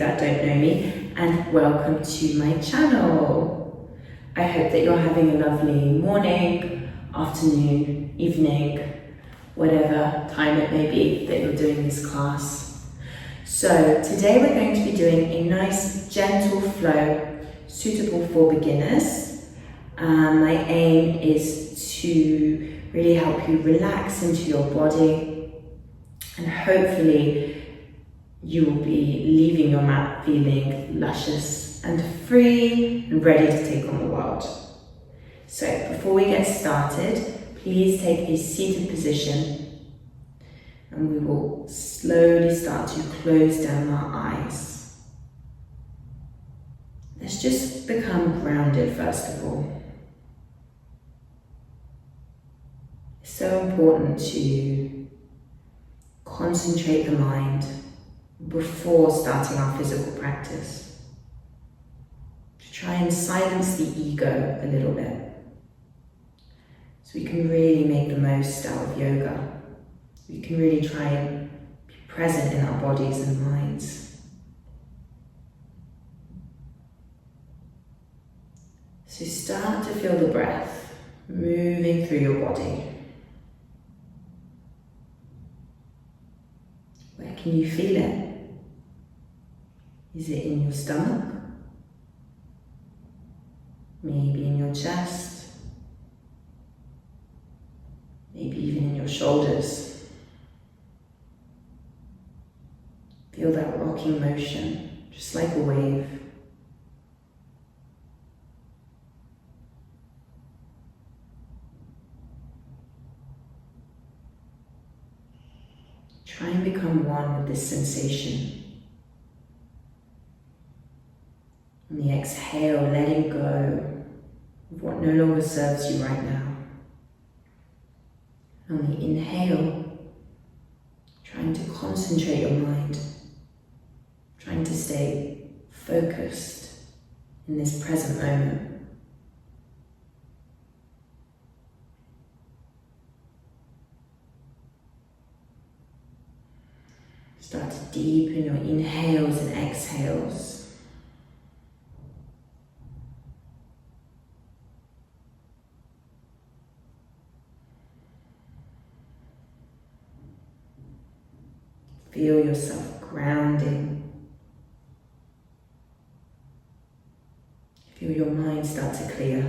that don't know me, and welcome to my channel. I hope that you're having a lovely morning, afternoon, evening, whatever time it may be that you're doing this class. So today we're going to be doing a nice gentle flow suitable for beginners. My aim is to really help you relax into your body, and hopefully you will be leaving your mat feeling luscious and free and ready to take on the world. So before we get started, please take a seated position, and we will slowly start to close down our eyes. Let's just become grounded first of all. It's so important to concentrate the mind before starting our physical practice, to try and silence the ego a little bit, so we can really make the most out of yoga. We can really try and be present in our bodies and minds. So start to feel the breath moving through your body. Where can you feel it? Is it in your stomach? Maybe in your chest? Maybe even in your shoulders? Feel that rocking motion, just like a wave. Try and become one with this sensation. On the exhale, letting go of what no longer serves you right now. On the inhale, trying to concentrate your mind, trying to stay focused in this present moment. Start to deepen your inhales and exhales. Feel yourself grounding. Feel your mind start to clear.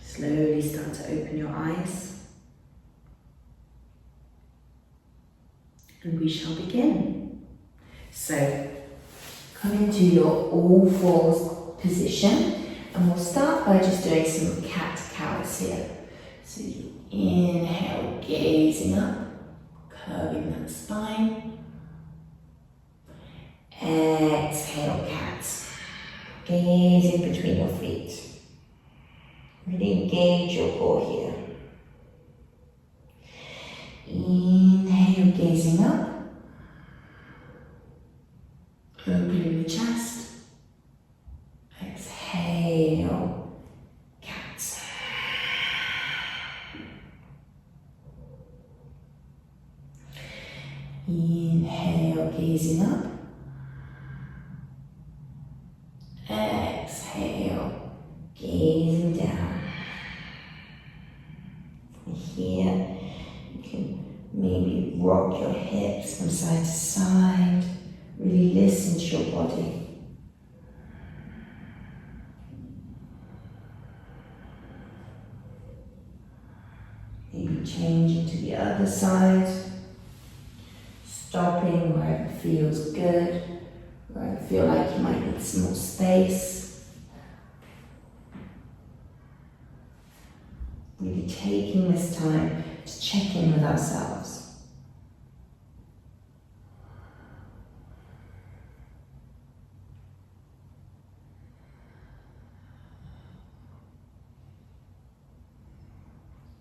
Slowly start to open your eyes, and we shall begin. So come into your all fours position, and we'll start by just doing some cat-cows here. So you inhale, gazing up, curving that spine. Exhale, cat, gazing between your feet. Really engage your core here. Inhale, gazing up. Opening the chest. Exhale, cat. Inhale, gazing up. Exhale, gazing down. From here, you can maybe rock your hips from side to side. Really listen to your body. Maybe changing to the other side. Stopping where it feels good, where I feel like you might need some more space. Really taking this time to check in with ourselves.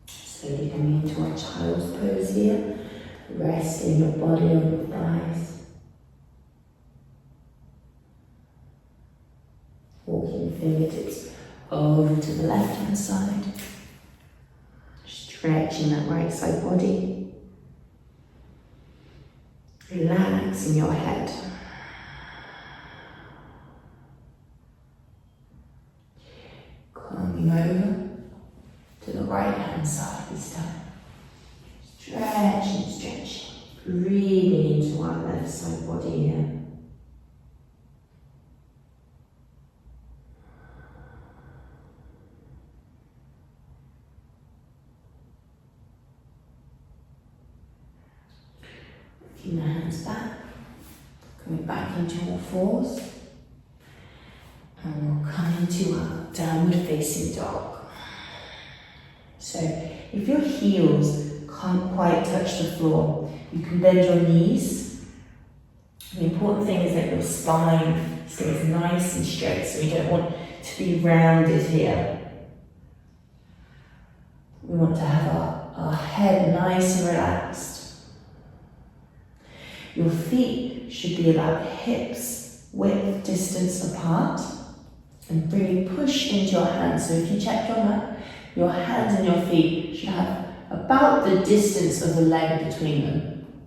Slowly coming into our child's pose here. Resting your body on your thighs. Walking fingertips over to the left hand side. Stretching that right side body. Relaxing your head. Coming over to the right hand side this time. Stretching, stretching. Breathing into our left side body here. Lifting the hands back. Coming back into all fours. And we'll come into our downward facing dog. So if your heels can't quite touch the floor, you can bend your knees. The important thing is that your spine stays nice and straight, so we don't want to be rounded here. We want to have our head nice and relaxed. Your feet should be about hips width distance apart, and really push into your hands. So if you check your mat, your hands and your feet should have about the distance of the leg between them.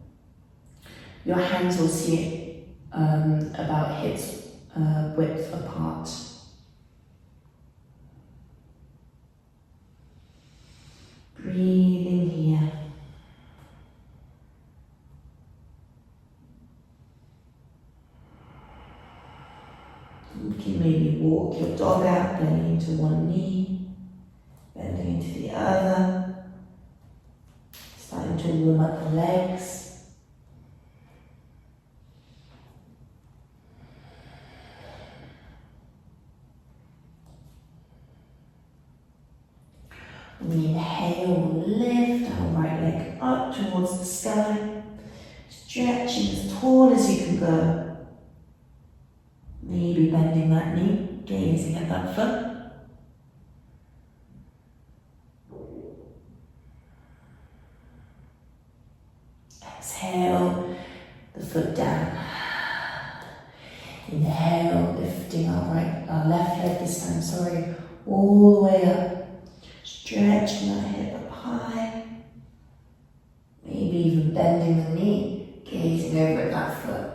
Your hands will see about hips width apart. Breathing here. You can maybe walk your dog out, bending into one knee, bending into the other, starting to warm up the legs. When we inhale, we'll lift our right leg up towards the sky, stretching as tall as you can go. Maybe bending that knee, gazing at that foot. Exhale, the foot down. Inhale, lifting our left leg this time, all the way up. Stretching that hip up high. Maybe even bending the knee, gazing over at that foot.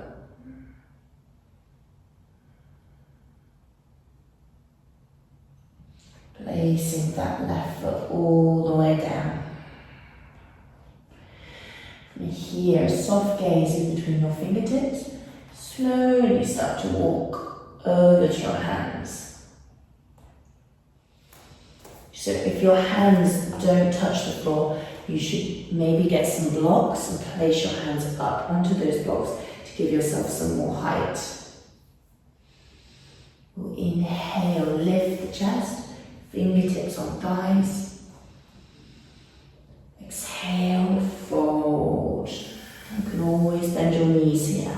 Placing that left foot all the way down. From here, soft gaze in between your fingertips. Slowly start to walk over to your hands. So if your hands don't touch the floor, you should maybe get some blocks and place your hands up onto those blocks to give yourself some more height. We'll inhale, lift the chest. Fingertips on thighs. Exhale, fold. You can always bend your knees here.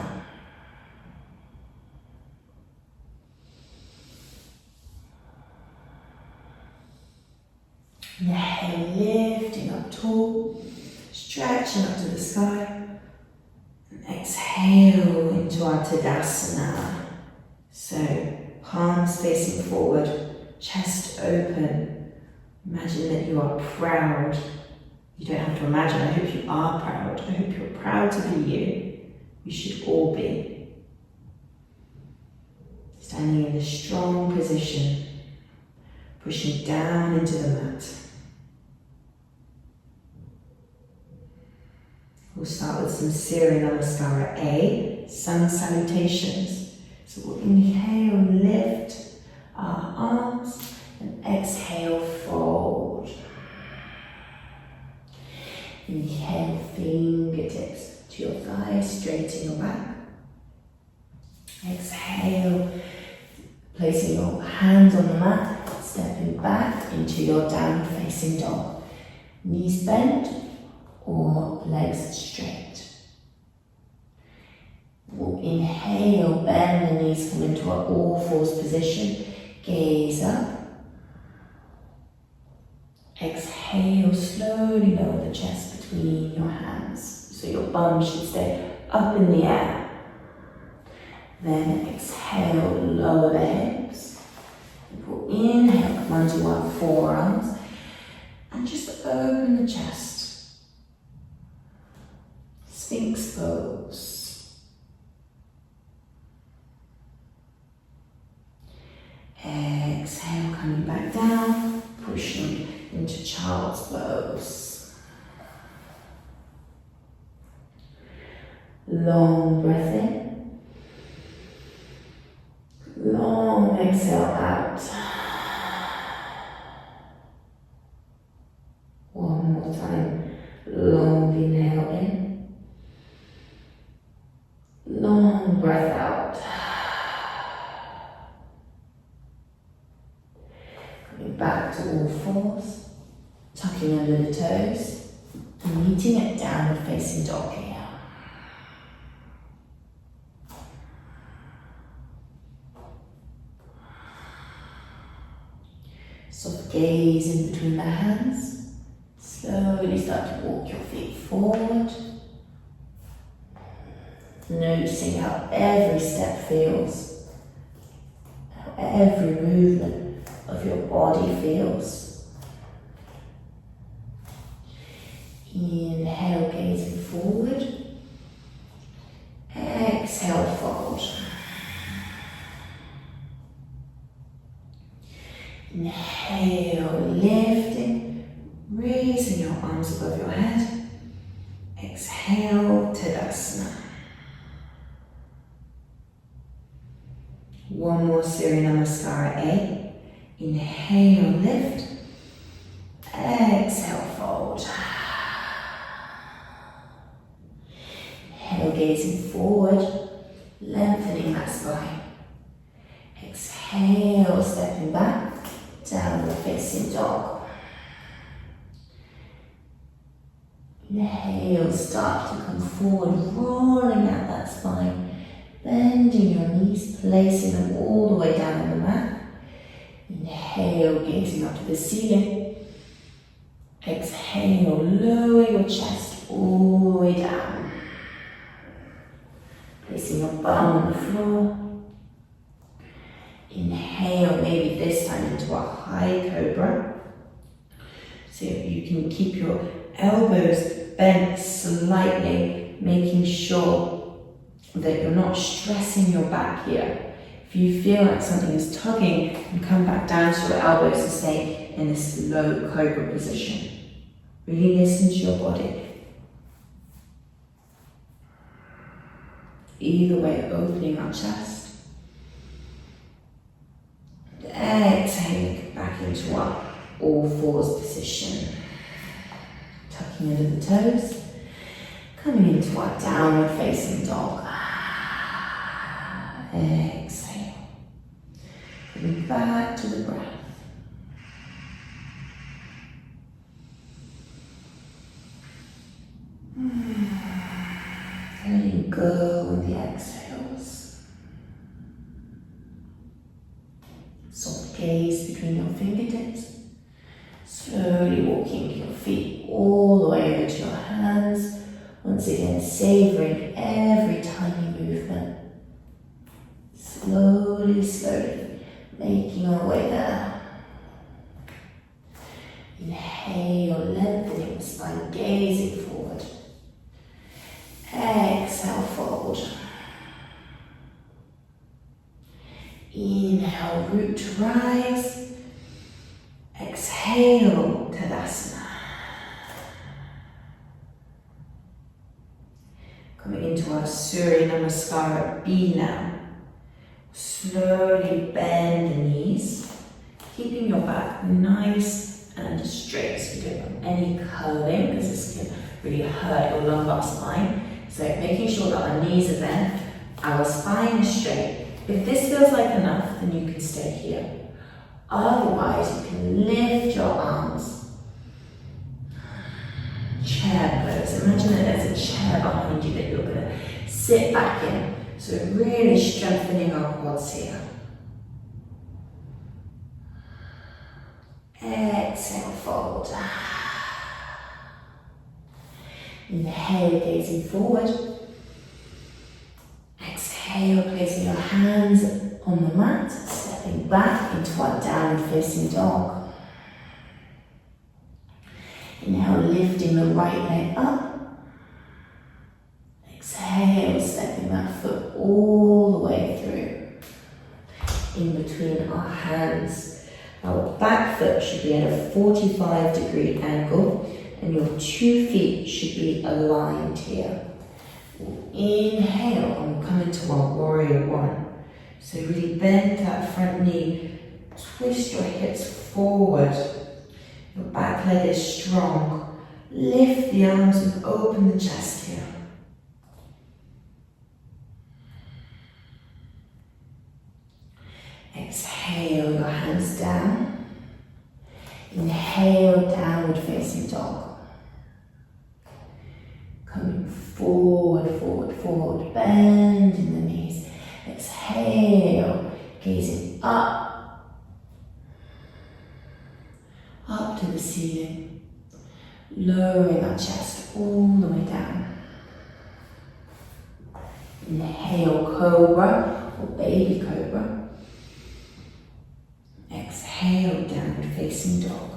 Inhale, lifting up tall, stretching up to the sky. And exhale into our Tadasana. So, palms facing forward. Chest open. Imagine that you are proud. You don't have to imagine, I hope you are proud. I hope you're proud to be you. You should all be. Standing in a strong position, pushing down into the mat. We'll start with some Surya Namaskara A, sun salutations. So we'll inhale and lift our arms and exhale, fold. Inhale, fingertips to your thighs, straighten your back. Exhale, placing your hands on the mat, stepping back into your down facing dog. Knees bent or legs straight. We'll inhale, bend the knees, come into our all fours position. Gaze up. Exhale, slowly lower the chest between your hands. So your bum should stay up in the air. Then exhale, lower the hips. We'll inhale, come onto our forearms and just open the chest. Sphinx pose. Exhale, coming back down, pushing into child's pose. Long breath in. Long exhale out. One more time. Long inhale in. Long breath out. Coming back to all fours. Tucking under the toes. And meeting it downward facing dog here. Soft gaze in between the hands. Slowly start to walk your feet forward. Noticing how every step feels. How every movement of your body feels. Inhale, gazing forward. Exhale, fold. Inhale, lifting, raising your arms above your head. Exhale, Tadasana. One more Surya Namaskara A. Inhale, lift. Exhale, fold. Inhale, gazing forward, lengthening that spine. Exhale, stepping back. Downward facing dog. Inhale, start to come forward, rolling out that spine, bending your knees, placing them all the way down on the mat. Inhale, gazing up to the ceiling. Exhale, lower your chest all the way down. Placing your bum on the floor. Inhale, maybe this time into a high cobra. So you can keep your elbows bent slightly, making sure that you're not stressing your back here. If you feel like something is tugging, you come back down to your elbows and stay in this low cobra position. Really listen to your body. Either way, opening our chest. Exhale, back into our all fours position. Tucking under the toes. Coming into our downward facing dog. Exhale. Coming back to the breath. Letting go with the exhales. Soft gaze between your fingertips. Slowly walking your feet all the way over to your hands. Once again, savoring every tiny movement. Slowly, slowly, making our way there. Inhale, lengthening the spine, gazing forward. Exhale, fold. Inhale, root to rise. Exhale, Tadasana. Coming into our Surya Namaskara B now. Slowly bend the knees, keeping your back nice and straight so you don't have any curling because this can really hurt your lumbar spine. So making sure that our knees are bent, our spine is straight. If this feels like enough, then you can stay here. Otherwise, you can lift your arms. Chair pose. Imagine that there's a chair behind you that you're going to sit back in. So really strengthening our quads here. Exhale, fold. Inhale, gazing forward. Exhale, placing your hands on the mat. Step stepping back into our downward facing dog. Inhale, lifting the right leg up. Exhale, stepping that foot all the way through. In between our hands. Our back foot should be at a 45-degree angle and your 2 feet should be aligned here. Inhale and come into our warrior one. So really bend that front knee, twist your hips forward. Your back leg is strong. Lift the arms and open the chest here. Exhale your hands down. Inhale, downward facing dog. Coming forward, forward, forward, bending the knees. Exhale, gazing up to the ceiling, lowering our chest all the way down. Inhale, cobra or baby cobra. Exhale, downward facing dog.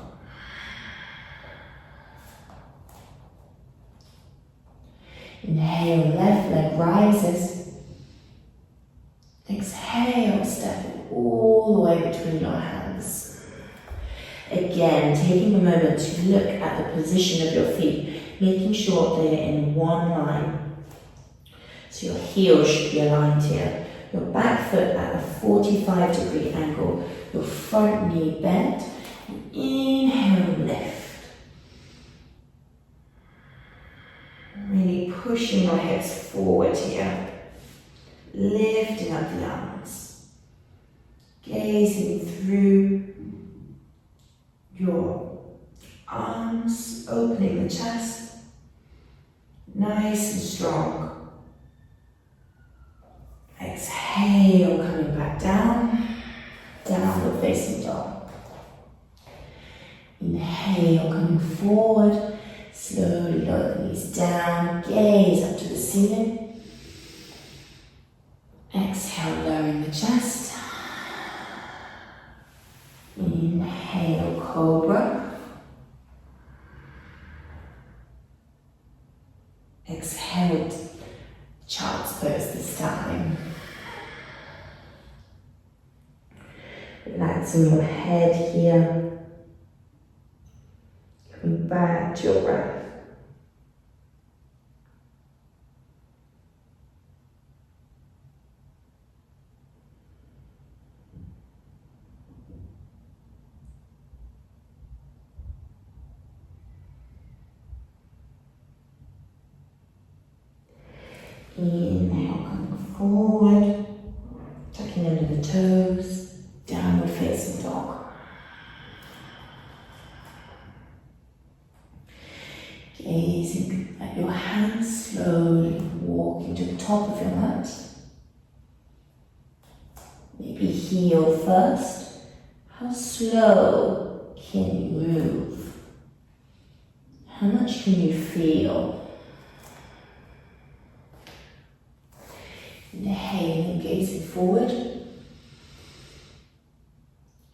Inhale, left leg rises. Exhale, step it all the way between your hands. Again, taking a moment to look at the position of your feet, making sure they are in one line. So your heels should be aligned here. Your back foot at a 45-degree angle. Your front knee bent. Inhale, lift. Really pushing your hips forward here. Lifting up the arms. Gazing through your arms, opening the chest. Nice and strong. Exhale, coming back down. Downward facing dog. Inhale, coming forward. Slowly lower the knees down. Gaze up to the ceiling. Exhale, lowering the chest. Inhale, cobra. Exhale, child's pose this time. Relaxing your head here. Coming back to your breath. Inhale, coming forward, tucking under the toes, downward facing dog. Gazing at your hands, slowly walking to the top of your mat. Maybe heel first. How slow can you move? How much can you feel? Inhale, gazing forward.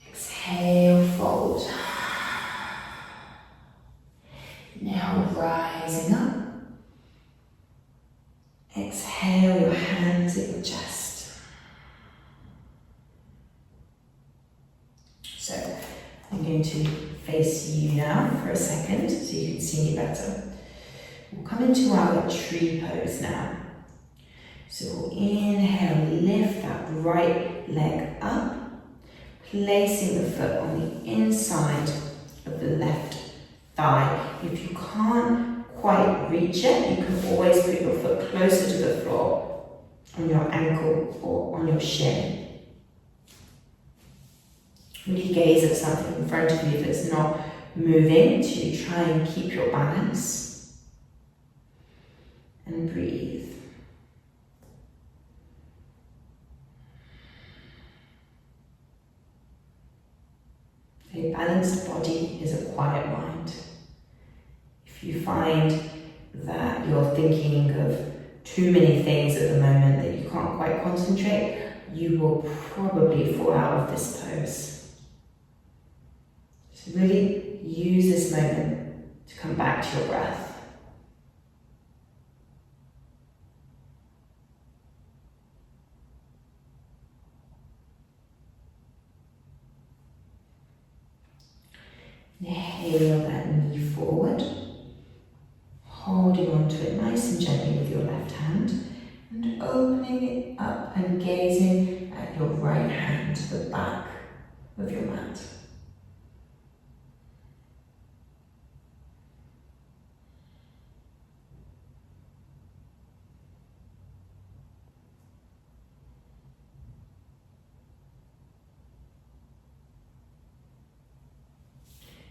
Exhale, fold. Now rising up. Exhale, your hands at your chest. So I'm going to face you now for a second so you can see me better. We'll come into our tree pose now. So we'll inhale, lift that right leg up, placing the foot on the inside of the left thigh. If you can't quite reach it, you can always put your foot closer to the floor, on your ankle or on your shin. Really gaze at something in front of you that's not moving to try and keep your balance. And breathe. A balanced body is a quiet mind. If you find that you're thinking of too many things at the moment that you can't quite concentrate, you will probably fall out of this pose. So really use this moment to come back to your breath. Inhale that knee forward, holding onto it nice and gently with your left hand, and opening it up and gazing at your right hand to the back of your mat.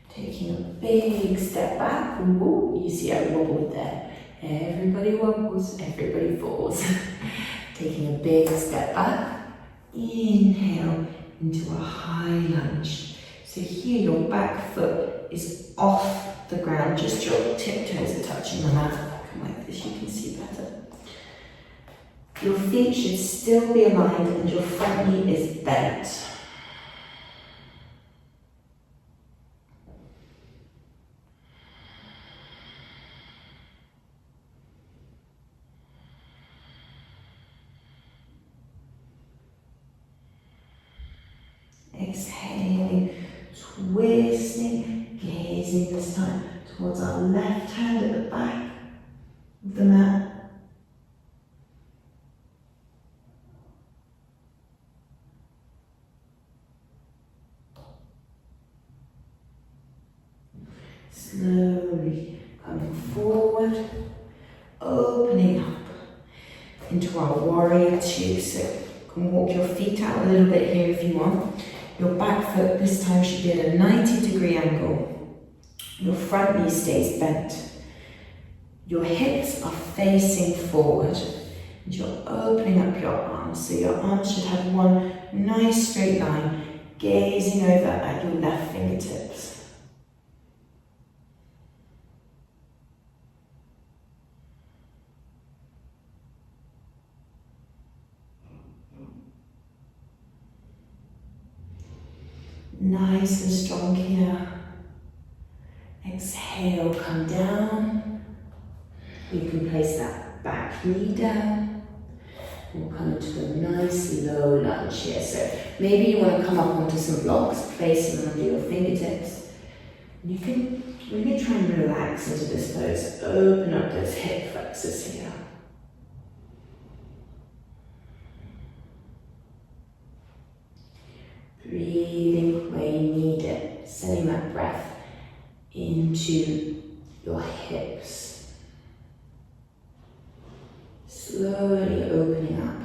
Taking a big step back. Ooh, you see I wobbled there. Everybody wobbles, everybody falls. Taking a big step back. Inhale into a high lunge. So here your back foot is off the ground, just your tiptoes are touching the mat. Come like this, you can see better. Your feet should still be aligned and your front knee is bent. Exhaling, twisting, gazing this time towards our left hand at the back of the mat. Slowly coming forward, opening up into our warrior two. So you can walk your feet out a little bit here if you want. Your back foot this time should be at a 90-degree angle. Your front knee stays bent. Your hips are facing forward. And you're opening up your arms. So your arms should have one nice straight line, gazing over at your left fingertips. Nice and strong here. Exhale, come down. You can place that back knee down. We'll come into a nice low lunge here. So maybe you want to come up onto some blocks, placing them under your fingertips. You can really try and relax into this pose. Open up those hip flexors here. Breathing where you need it, sending that breath into your hips. Slowly opening up.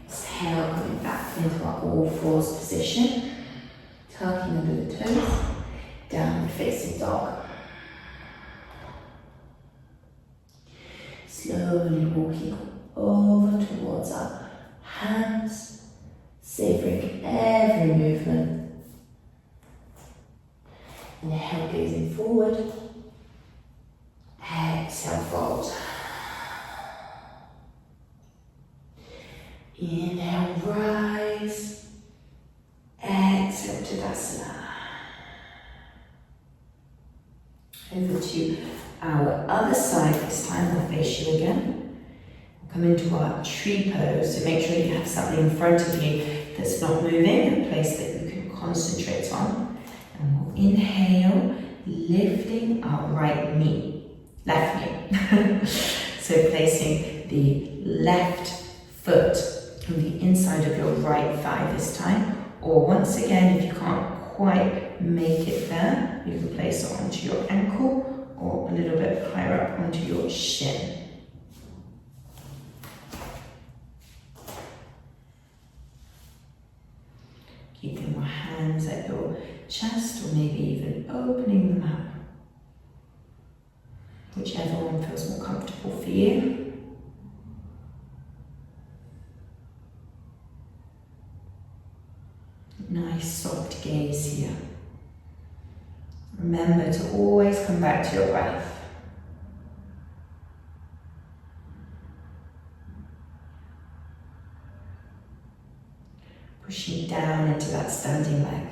Exhale, coming back into our all fours position. Tucking under the toes, downward facing dog. Slowly walking over towards our hands, savoring every movement. Inhale, gazing forward. Exhale, fold. Inhale, rise. Exhale, Tadasana. Over to our other side this time, we'll face you again. We'll come into our tree pose, so make sure you have something in front of you that's not moving, a place that you can concentrate on. And we'll inhale, lifting our right knee, left knee. So placing the left foot on the inside of your right thigh this time. Or once again, if you can't quite make it there, you can place it onto your ankle or a little bit higher up onto your shin. Keeping your hands at your chest or maybe even opening them up. Whichever one feels more comfortable for you. Nice soft gaze here. Remember to always come back to your breath. Pushing down into that standing leg.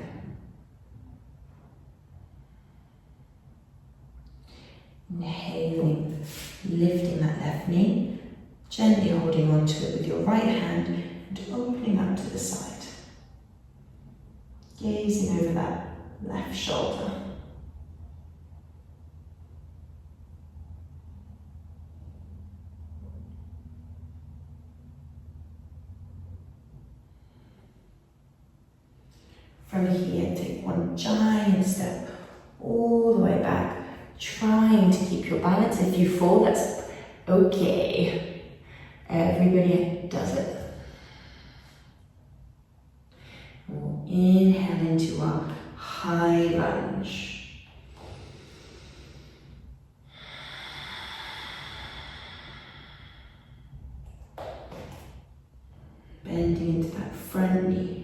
Inhaling, lifting that left knee, gently holding onto it with your right hand and opening up to the side. Gazing over that left shoulder. From here, take one giant step all the way back, trying to keep your balance. If you fall, that's okay. Everybody does it. We'll inhale into our high lunge. Bending into that front knee.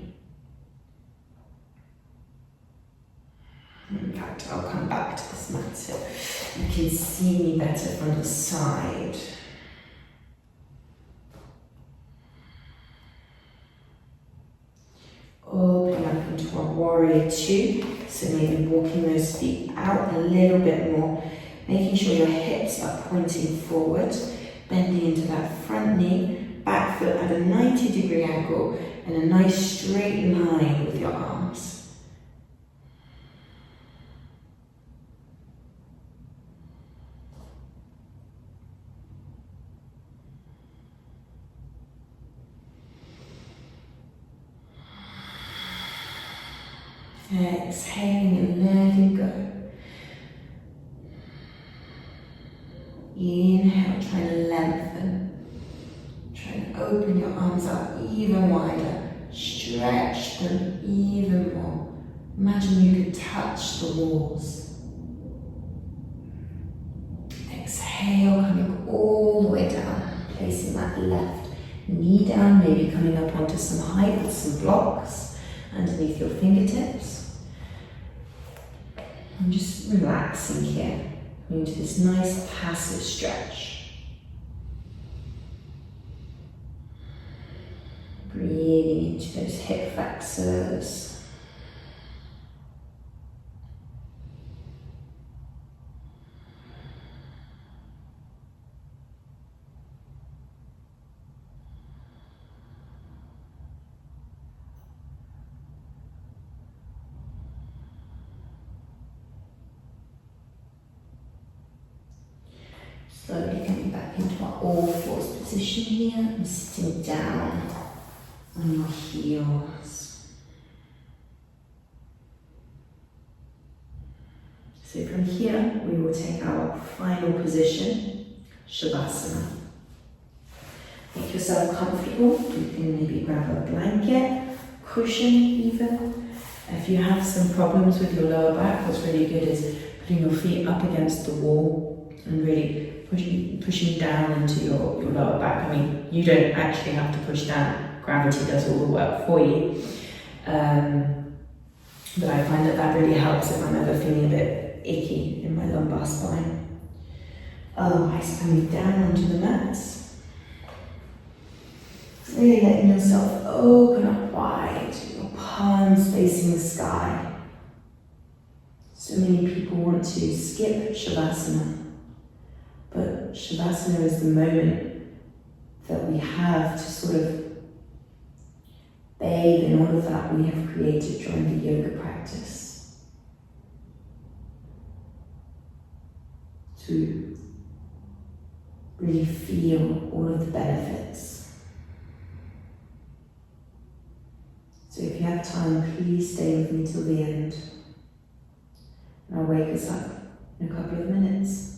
In fact, I'll come back to this mat so you can see me better from the side. Open up into our warrior two. So maybe walking those feet out a little bit more, making sure your hips are pointing forward, bending into that front knee, back foot at a 90-degree angle, and a nice straight line with your arms. Exhaling and letting go. Inhale, try to lengthen. Try to open your arms up even wider. Stretch them even more. Imagine you could touch the walls. Exhale, coming all the way down. Placing that left knee down, maybe coming up onto some height with some blocks underneath your fingertips. And just relaxing here, into this nice passive stretch. Breathing into those hip flexors. Slowly coming back into our all fours position here and sitting down on your heels. So from here, we will take our final position, Shavasana. Make yourself comfortable. You can maybe grab a blanket, cushion even. If you have some problems with your lower back, what's really good is putting your feet up against the wall and really pushing down into your lower back. I mean, you don't actually have to push down. Gravity does all the work for you. But I find that really helps if I'm ever feeling a bit icky in my lumbar spine. Otherwise, coming down onto the mats. Really letting yourself open up wide, your palms facing the sky. So many people want to skip Shavasana. But Shavasana is the moment that we have to sort of bathe in all of that we have created during the yoga practice. To really feel all of the benefits. So if you have time, please stay with me till the end. And I'll wake us up in a couple of minutes.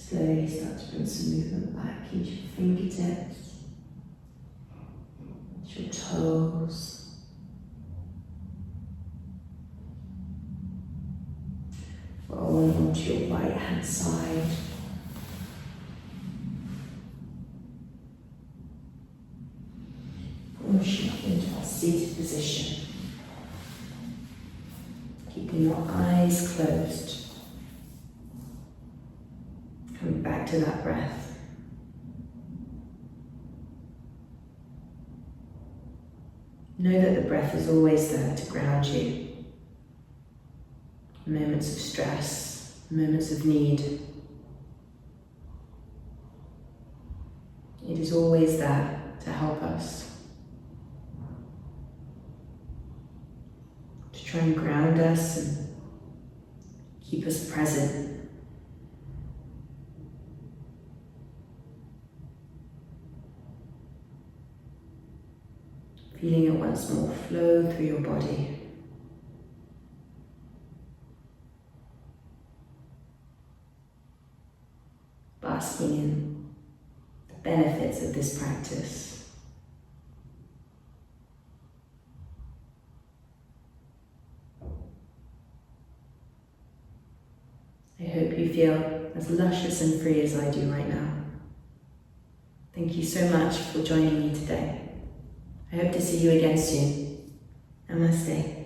Slowly start to bring some movement back into your fingertips, into your toes. Roll onto your right hand side. Pushing up into our seated position. Keeping your eyes closed. Coming back to that breath. Know that the breath is always there to ground you. Moments of stress, moments of need. It is always there to help us. To try and ground us and keep us present. Feeling it once more flow through your body. Basking in the benefits of this practice. I hope you feel as luscious and free as I do right now. Thank you so much for joining me today. I hope to see you again soon. Namaste.